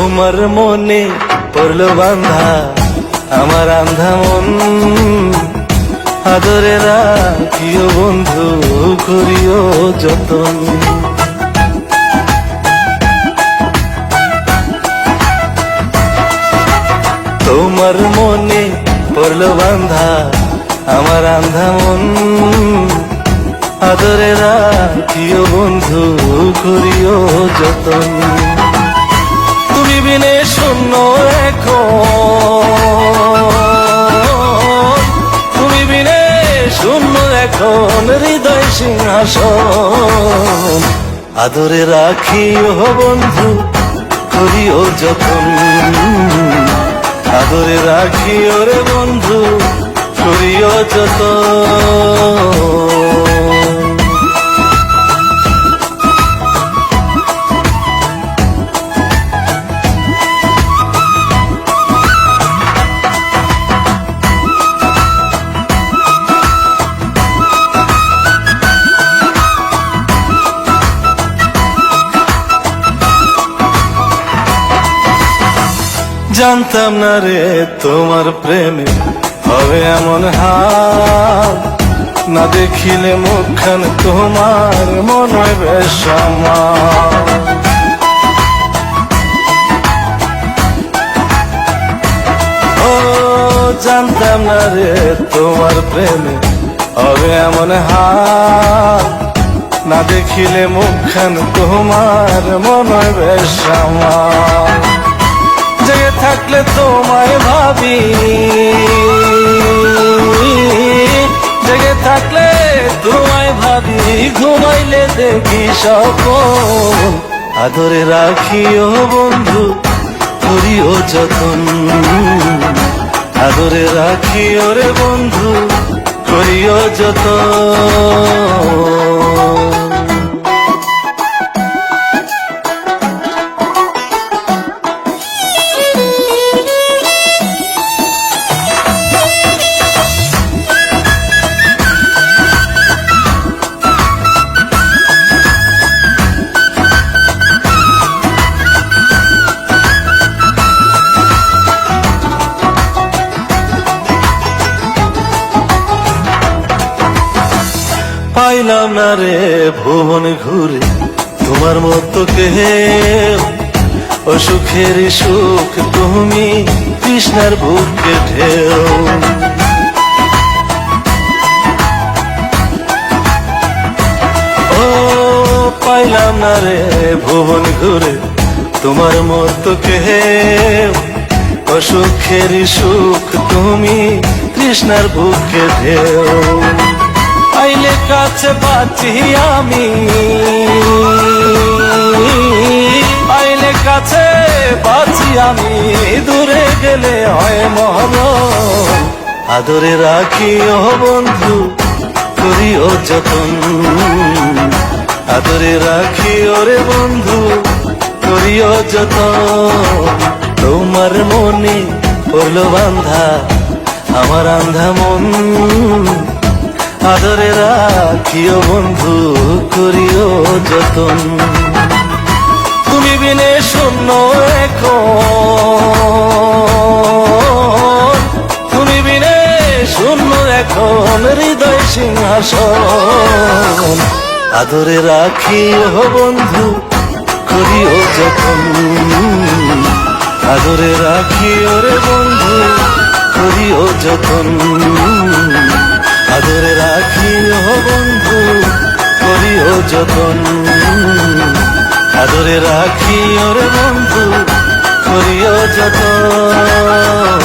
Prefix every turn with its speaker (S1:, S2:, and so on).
S1: তোমার মনে পড়লো বান্ধা আমার আন্ধা মন, আদরে রাখিও বন্ধু করিও যতন। তোমার মনে পড়লো বান্ধা আমার আন্ধা মন, আদরে রাখিও বন্ধু করিও যতন। তুমি বিনে শূন্য এখন, তুমি বিনে শূন্য এখন হৃদয় সিংহাসন, আদরে রাখিও বন্ধু করিও যতন, আদরে রাখিও রে বন্ধু করিও যতন। জানতাম না রে তোমার প্রেমে হবে এমন হাল, না দেখিলে মুখখান তোমার মনে হয় বেশ আমার। ও জানতাম না রে তোমার প্রেমে হবে এমন হাল, না দেখিলে মুখখান তোমার মনে হয় বেশ আমার। জেগে থাকলে তোমায় ভাবি, জেগে থাকলে তোমায় ভাবি, ঘুমাইলে দেখি স্বপ্ন, আদরে রাখিও বন্ধু করিও যতন, আদরে রাখিও রে বন্ধু করিও যতন। পাইলাম না রে ভুবন ঘুরে তোমার মতো কেউ, ও সুখের সুখ তুমি কৃষ্ণার বুকে ঢেউ। ও পাইলাম না রে ভুবন ঘুরে তোমার মতো কেউ, ও সুখের সুখ তুমি কৃষ্ণার বুকে ঢেউ। আইলে কাছে বাঁচি আমি, আইলে কাছে বাঁচি আমি, দূরে গেলে হয় মরণ, আদরে রাখিও বন্ধু করিও যতন, আদরে রাখিও রে বন্ধু করিও যতন। তোমার মনে পড়লো বান্ধা আমার আন্ধা মন, আদরে রাখিও বন্ধু করিও যতন। তুমি বিনে শূন্য এখন, তুমি বিনে শূন্য এখন হৃদয় সিংহাসন, আদরে রাখিও বন্ধু করিও যতন, আদরে রাখিও রে বন্ধু করিও যতন, আদরে রাখিও বন্ধু করিও যতন, আদরে রাখিও রে বন্ধু করিও যতন।